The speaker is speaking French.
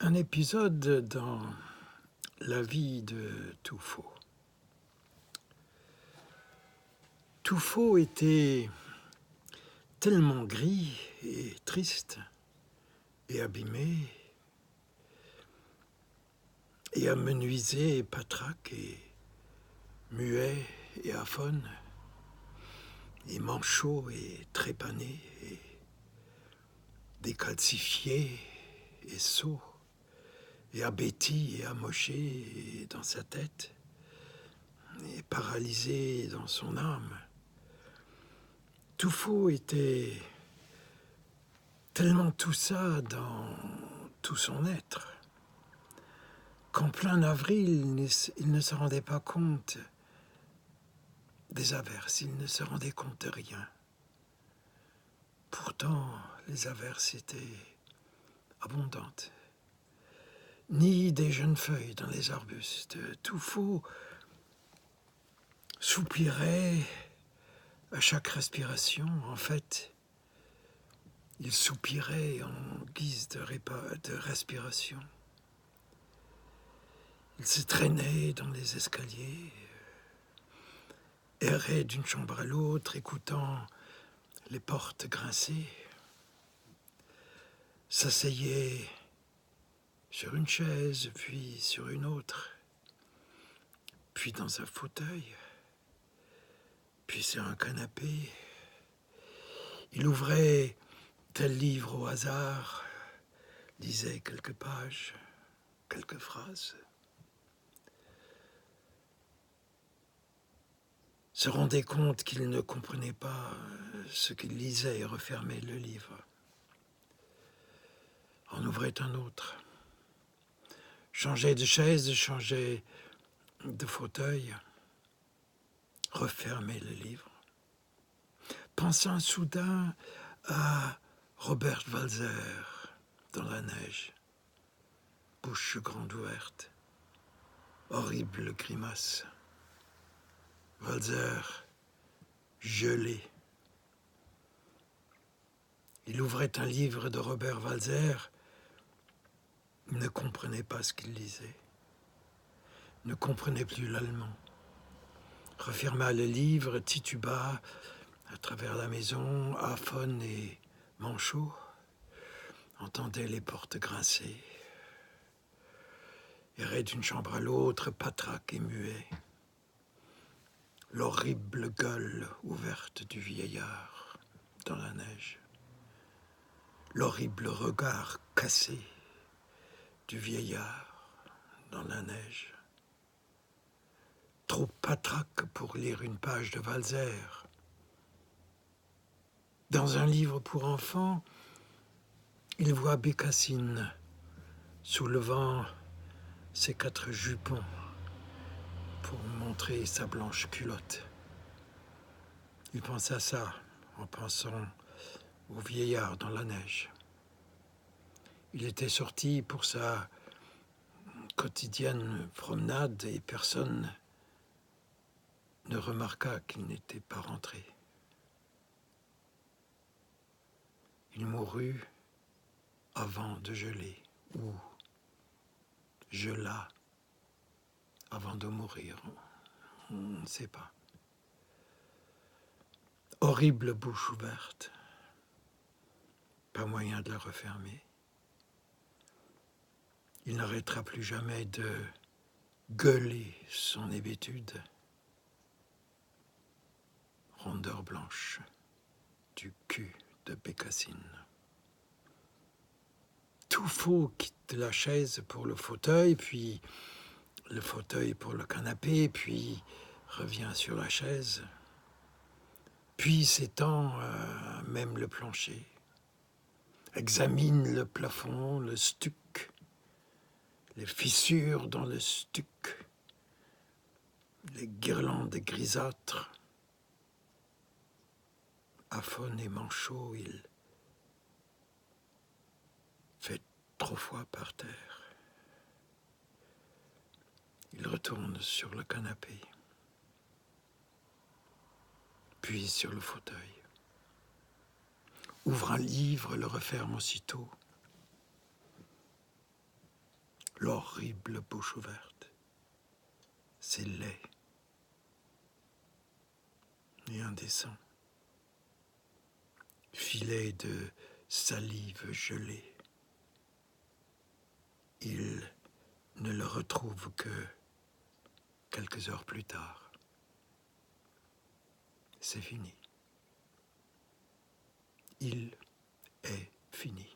Un épisode dans la vie de Tuffo. Tuffo était tellement gris et triste et abîmé et amenuisé et patraque et muet et aphone et manchot et trépané et décalcifié et sot et abêti et amoché dans sa tête et paralysé dans son âme. Tuffo était tellement tout ça dans tout son être qu'en plein avril, il ne se rendait pas compte des averses, il ne se rendait compte de rien. Pourtant, les averses étaient abondantes. Ni des jeunes feuilles dans les arbustes. Tuffo soupirait à chaque respiration. En fait, il soupirait en guise de respiration. Il se traînait dans les escaliers, errait d'une chambre à l'autre, écoutant les portes grincer, s'asseyait sur une chaise, puis sur une autre, puis dans un fauteuil, puis sur un canapé. Il ouvrait tel livre au hasard, lisait quelques pages, quelques phrases, se rendait compte qu'il ne comprenait pas ce qu'il lisait et refermait le livre. En ouvrait un autre, changeait de chaise, changeait de fauteuil, refermait le livre, pensant soudain à Robert Walser dans la neige, bouche grande ouverte, horrible grimace. Walser gelé. Il ouvrait un livre de Robert Walser, il ne comprenait pas ce qu'il lisait, ne comprenait plus l'allemand. Referma le livre, tituba à travers la maison, aphone et manchot, entendait les portes grincer, errait d'une chambre à l'autre, patraque et muet. L'horrible gueule ouverte du vieillard dans la neige. L'horrible regard cassé du vieillard dans la neige. Trop patraque pour lire une page de Walser. Dans un livre pour enfants, il voit Bécassine soulevant ses 4 jupons pour montrer sa blanche culotte. Il pense à ça en pensant au vieillard dans la neige. Il était sorti pour sa quotidienne promenade et personne ne remarqua qu'il n'était pas rentré. Il mourut avant de geler, ou gela avant de mourir. On ne sait pas. Horrible bouche ouverte, pas moyen de la refermer. Il n'arrêtera plus jamais de gueuler son hébétude. Rondeur blanche du cul de Bécassine. Tuffo quitte la chaise pour le fauteuil, puis le fauteuil pour le canapé, puis revient sur la chaise, puis s'étend même le plancher, examine le plafond, le stuc, les fissures dans le stuc, les guirlandes grisâtres. Aphone et manchot, il fait trop froid par terre. Il retourne sur le canapé, puis sur le fauteuil. Ouvre un livre, le referme aussitôt. l'horrible bouche ouverte. C'est laid et indécent. Filet de salive gelée. Il ne le retrouve que quelques heures plus tard. C'est fini. Il est fini.